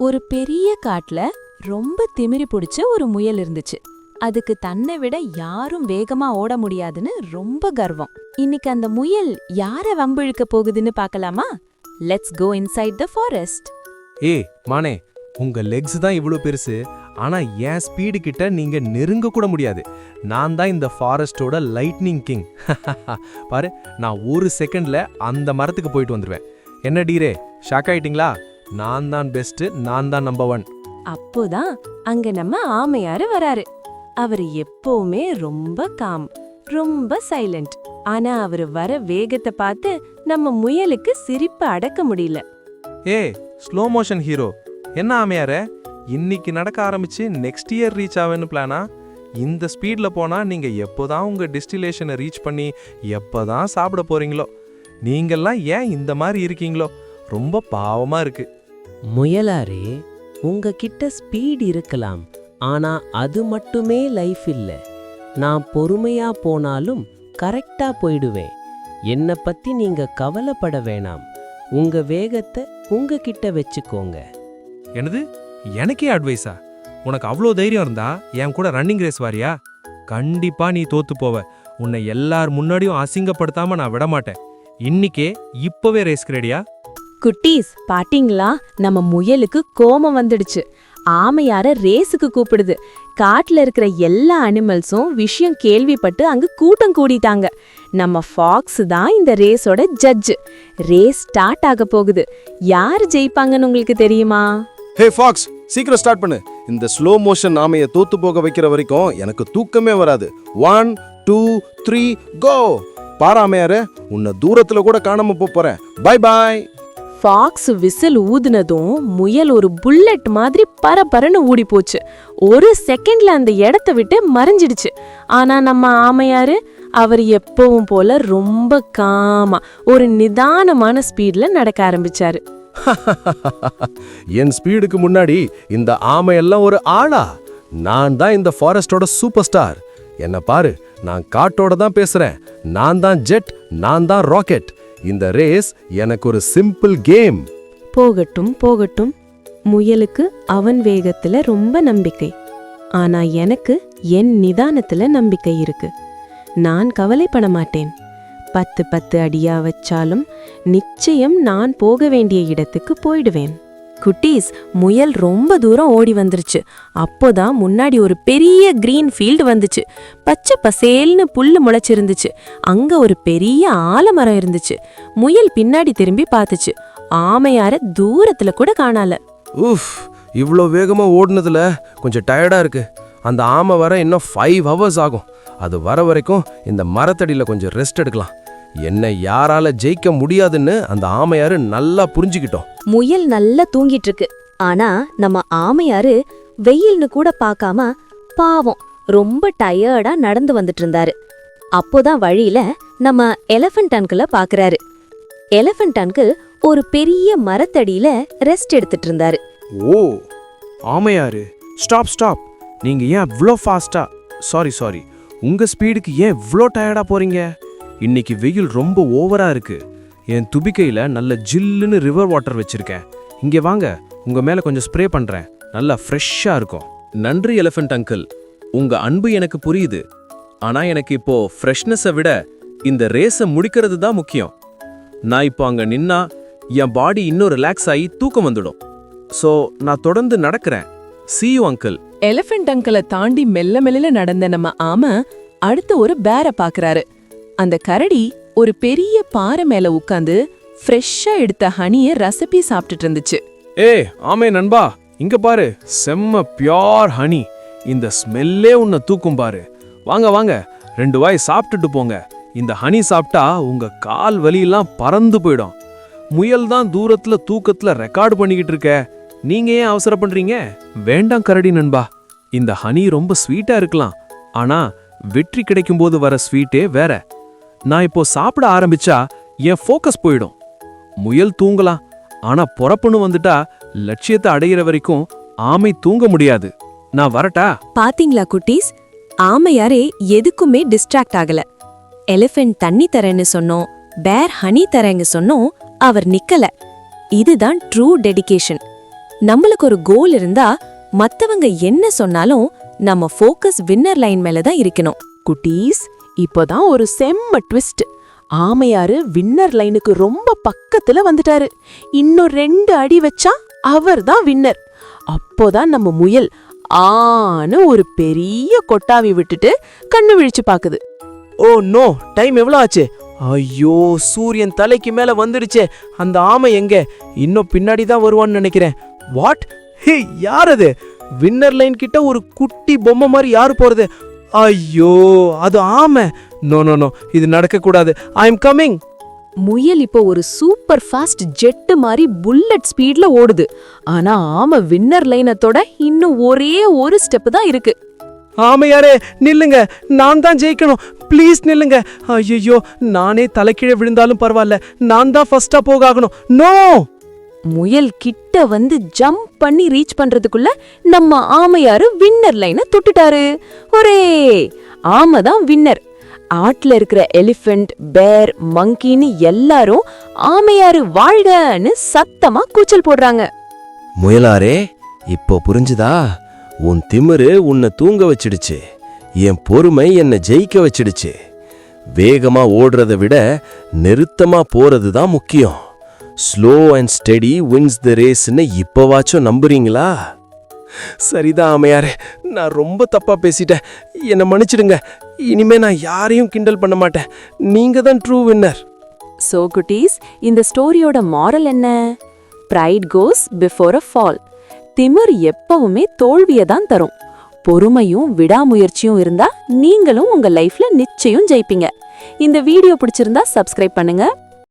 ஒரு பெரிய காட்டுல ரொம்ப திமிரி பிடிச்ச ஒரு முயல் இருந்துச்சு. அதுக்கு தன்னை விட யாரும் வேகமா ஓட முடியாதுன்னு ரொம்ப கர்வம். இன்னைக்கு அந்த முயல் யார வம்பிழுக்க போகுதுன்னு பார்க்கலாமா? Let's go inside the forest. மானே, உங்க லெக்ஸ் தான் இவ்ளோ பெருசு, ஆனா என் ஸ்பீடு கிட்ட நீங்க நெருங்க கூட முடியாது. நான் தான் இந்த ஃபாரஸ்டோட லைட்னிங் கிங். பாரு, நான் ஒரு செகண்ட்ல அந்த மரத்துக்கு போயிட்டு வந்துருவேன். என்ன டீரே, ஷாக் ஆயிட்டீங்களா? நான் தான் பெஸ்ட், நான் தான் நம்பர் 1. அப்போதான் அங்க நம்ம ஆமையாரு வராரு. அவரு எப்பவுமே ரொம்ப காம், ரொம்ப சைலண்ட். ஆனா அவரு வர வேகத்தை பார்த்து நம்ம முயலுக்கு சிரிப்பு அடக்க முடியல. ஸ்லோ மோஷன் ஹீரோ, என்ன ஆமையார, இன்னைக்கு நடக்க ஆரம்பிச்சு நெக்ஸ்ட் இயர் ரீச் ஆவேன்னு பிளானா? இந்த ஸ்பீட்ல போனா நீங்க எப்போதான் உங்க டெஸ்டினேஷனை ரீச் பண்ணி எப்போதான் சாப்பிட போறீங்களோ? நீங்கெல்லாம் ஏன் இந்த மாதிரி இருக்கீங்களோ? ரொம்ப பாவமா இருக்கு. முயலாரே, உங்ககிட்ட ஸ்பீட் இருக்கலாம், ஆனா அது மட்டுமே லைஃப் இல்ல. நான் பொறுமையா போனாலும் கரெக்டா போயிடுவேன். என்னை பத்தி நீங்க கவலைப்பட வேணாம். உங்க வேகத்தை உங்ககிட்ட வச்சுக்கோங்க. என்னது, எனக்கே அட்வைஸா? உனக்கு அவ்வளோ தைரியம் இருந்தா என் கூட ரன்னிங் ரேஸ் வாரியா? கண்டிப்பா நீ தோத்து போவ. உன்னை எல்லார் முன்னாடியும் அசிங்கப்படுத்தாம நான் விட மாட்டேன். இன்னிக்கே இப்பவே ரேஸ்க்கு ரெடியா? குட்டீஸ், பாத்தீங்களா, நம்ம முயலுக்கு கோபம் வந்துடுச்சு. ஆமையார ரேஸுக்கு கூப்பிடுது. காட்டுல இருக்கிற எல்லா அனிமல்ஸும் விஷயம் கேள்விப்பட்டு அங்க கூட்டம் கூடிட்டாங்க. நம்ம ஃபாக்ஸ் தான் இந்த ரேஸோட ஜட்ஜ். ரேஸ் ஸ்டார்ட் ஆக போகுது. யார் ஜெயிப்பாங்கன்னு உங்களுக்கு தெரியுமா? ஹே ஃபாக்ஸ், சீக்கிரம் ஸ்டார்ட் பண்ணு. இந்த ஸ்லோ மோஷன் ஆமையை தோத்து போக வைக்கிற வரைக்கும் எனக்கு தூக்கமே வராது. 1 2 3 கோ! பாராமையாரு, உன்னை தூரத்துல கூட காணாம போறேன். Bye bye. ஃபாக்ஸ் விசில் ஊதுனதும் முயல் ஒரு புல்லட் மாதிரி பரபரன்னு ஊடி போச்சு. ஒரு செகண்ட்ல அந்த இடத்த விட்டு மறைஞ்சிடுச்சு. ஆனா நம்ம ஆமையாரு, அவர் எப்பவும் போல ரொம்ப காமா ஒரு நிதானமான ஸ்பீட்ல நடக்க ஆரம்பிச்சாரு. என் ஸ்பீடுக்கு முன்னாடி இந்த ஆமையெல்லாம் ஒரு ஆளா? நான் தான் இந்த ஃபாரஸ்டோட சூப்பர் ஸ்டார். என்ன பாரு, நான் காட்டோட தான் பேசுறேன். நான் தான் ஜெட், நான் தான் ராக்கெட். இந்த ரேஸ் எனக்கு ஒரு சிம்பிள் கேம். போகட்டும் போகட்டும். முயலுக்கு அவன் வேகத்துல ரொம்ப நம்பிக்கை. ஆனா எனக்கு என் நிதானத்துல நம்பிக்கை இருக்கு. நான் கவலைப்பட மாட்டேன். 10 அடியா வச்சாலும் நிச்சயம் நான் போக வேண்டிய இடத்துக்கு போயிடுவேன். குட்டீஸ், முயல் ரொம்ப தூரம் ஓடி வந்துருச்சு. அப்போதான் முன்னாடி ஒரு பெரிய கிரீன் ஃபீல்டு வந்துச்சு. பச்சை பசேல்னு புல்லு முளைச்சிருந்துச்சு. அங்க ஒரு பெரிய ஆலமரம் இருந்துச்சு. முயல் பின்னாடி திரும்பி பார்த்துச்சு. ஆமையார தூரத்துல கூட காணால. இவ்ளோ வேகமா ஓடுனதுல கொஞ்சம் டயர்டா இருக்கு. அந்த ஆமை வர இன்னும் 5 hours ஆகும். அது வர வரைக்கும் இந்த மரத்தடியில கொஞ்சம் ரெஸ்ட் எடுக்கலாம். என்ன யாரால ஜெயிக்க முடியாதுன்னு அந்த ஆமையாரு நல்லா புரிஞ்சுக்கிட்டோம். முயல் நல்லா தூங்கிட்டு இருக்கு. ஆனா நம்ம ஆமையாரு வெயில்னு கூட பார்க்காம பாவம் ரொம்ப டயர்டா நடந்து வந்துட்டு இருந்தாரு. அப்போதான் வழியில நம்ம எலிஃபண்ட் அங்கிள பாக்குறாரு. எலிஃபண்ட் அங்கிள் ஒரு பெரிய மரத்தடியில ரெஸ்ட் எடுத்துட்டு இருந்தாரு. ஓ ஆமையாரு, ஸ்டாப். நீங்க ஏன் இவ்ளோ ஃபாஸ்டா? சாரி, உங்க ஸ்பீடுக்கு ஏன் இவ்ளோ டயர்டா போறீங்க? இன்னைக்கு வெயில் ரொம்ப ஓவரா இருக்கு. என் துபிக்கையில நல்ல ஜில்லுன்னு ரிவர் வாட்டர் வச்சிருக்கேன். இங்க வாங்க, உங்க மேல கொஞ்சம் ஸ்ப்ரே பண்றேன். நல்லா ஃப்ரெஷ்ஷா இருக்கும். நன்றி எலிஃபண்ட் அங்கிள், உங்க அன்பு எனக்கு புரியுது. ஆனா எனக்கு இப்போ ஃப்ரெஷ்னஸை விட இந்த ரேஸை முடிக்கிறது தான் முக்கியம். நான் இப்போ அங்க நின்னா என் பாடி இன்னும் ரிலாக்ஸ் ஆகி தூக்கம் வந்துடும். ஸோ நான் தொடர்ந்து நடக்கிறேன். See you uncle. எலிஃபண்ட் அங்கிளை தாண்டி மெல்ல மெல்ல நடந்த நம்ம ஆமை அடுத்து ஒரு பேரை பாக்குறாரு. அந்த கரடி ஒரு பெரிய பாறை மேல உட்காந்து ஃப்ரெஷ்ஷா எடுத்த ஹனிய ரெசிபி சாப்பிட்டுட்டு இருந்துச்சு. ஆமே நண்பா, இங்க பாரு, செம்ம பியோர் ஹனி. இந்த ஸ்மெல்லே உன்னை தூக்கும் பாரு. வாங்க 2 வாய் சாப்பிட்டுட்டு போங்க. இந்த ஹனி சாப்பிட்டா உங்க கால் வலியெல்லாம் பறந்து போயிடும். முயல் தான் தூரத்துல தூக்கத்துல ரெக்கார்டு பண்ணிக்கிட்டு இருக்க. நீங்க ஏன் அவசர பண்றீங்க? வேண்டாம் கரடி நண்பா, இந்த ஹனி ரொம்ப ஸ்வீட்டா இருக்கலாம். ஆனா வெற்றி கிடைக்கும் போது வர ஸ்வீட்டே வேற. நான் இப்போ சாப்பிட ஆரம்பிச்சா என் ஃபோக்கஸ் போயிடும். முயல் தூங்கலாம், ஆனா பொறப்புன்னு வந்துட்டா லட்சியத்தை அடையிற வரைக்கும் ஆமை தூங்க முடியாது. நான் வரட்டா? பாத்தீங்களா குட்டீஸ், ஆமையாரே எதுக்குமே டிஸ்ட்ராக்ட் ஆகல. எலிஃபண்ட் தண்ணி தரேன்னு சொன்னோம், பேர் ஹனி தரேங்க சொன்னோம், அவர் நிக்கல. இதுதான் ட்ரூ டெடிகேஷன். நம்மளுக்கு ஒரு கோல் இருந்தா மத்தவங்க என்ன சொன்னாலும் நம்ம ஃபோக்கஸ் வின்னர் லைன் மேல தான் இருக்கணும். குட்டீஸ், இப்போதான் ஒரு செம்ம ட்விஸ்ட். ஆமையாரு வின்னர் லைனுக்கு ரொம்ப பக்கத்துல வந்துட்டாரு. இன்னும் 2 அடி வச்சா அவர்தான் வின்னர். அப்போதான் நம்ம முயல் ஆன்னு ஒரு பெரிய கொட்டாவி விட்டுட்டு கண்ணு விழிச்சு பாக்குது. ஓ நோ, டைம் எவ்வளோ ஆச்சு? ஐயோ, சூரியன் தலைக்கு மேல வந்துடுச்சே. அந்த ஆமை எங்க? இன்னும் பின்னாடி தான் வருவான்னு நினைக்கிறேன். வாட்? ஹே, யார் அது? வின்னர் லைன் கிட்ட ஒரு குட்டி பொம்மை மாதிரி யாரு போறது? ஐயோ, அது ஆமை. நோ நோ நோ, இது நடக்க கூடாது. I am coming. முயல் இப்போ ஒரு சூப்பர் ஃபாஸ்ட் ஜெட் மாதிரி புல்லட் ஸ்பீட்ல ஓடுது. ஆனா ஆமை வின்னர் லைனத்தோட இன்னும் ஒரே ஒரு ஸ்டெப் தான் இருக்கு. ஆமையாரே நில்லுங்க, நான் தான் ஜெயிக்கணும். ப்ளீஸ் நில்லுங்க. ஐயோ, நானே தலைக்கீழே விழுந்தாலும் பரவாயில்ல, நான் தான் ஃபர்ஸ்டா போகாகணும். நோ! முயல் கிட்ட வந்து ஜம்ப் பண்ணி ரீச் பண்றதுக்குள்ள நம்ம ஆமையாரு வின்னர் லைனை தொட்டுட்டாரு. ஒரே ஆமை தான் வின்னர். ஆட்ல இருக்கிற எலிஃபென்ட், பேர், மங்கின்னு எல்லாரும் ஆமையாரு வாழ்கன்னு சத்தமா கூச்சல் போடுறாங்க. முயலாரே, இப்போ புரிஞ்சுதா? உன் திமிரு உன்னை தூங்க வச்சிடுச்சு, என் பொறுமை என்னை ஜெயிக்க வச்சிடுச்சு. வேகமா ஓடுறதை விட நிறுத்தமா போறது தான் முக்கியம். Slow and steady wins the ரேஸ்ன்னு இப்போவாச்சும் நம்புறீங்களா? சரிதான் ஆமையாரே, நான் ரொம்ப தப்பா பேசிட்டேன். என்னை மன்னிச்சிடுங்க. இனிமே நான் யாரையும் கிண்டல் பண்ண மாட்டேன். நீங்க தான் ட்ரூ வின்னர். சோ குட்டீஸ், இந்த ஸ்டோரியோட மாரல் என்ன? Pride goes before a fall. திமிர் எப்பவுமே தோல்வியை தான் தரும். பொறுமையும் விடாமுயற்சியும் இருந்தா நீங்களும் உங்க லைஃப்ல நிச்சயம் ஜெயிப்பீங்க. இந்த வீடியோ பிடிச்சிருந்தா சப்ஸ்கிரைப் பண்ணுங்க.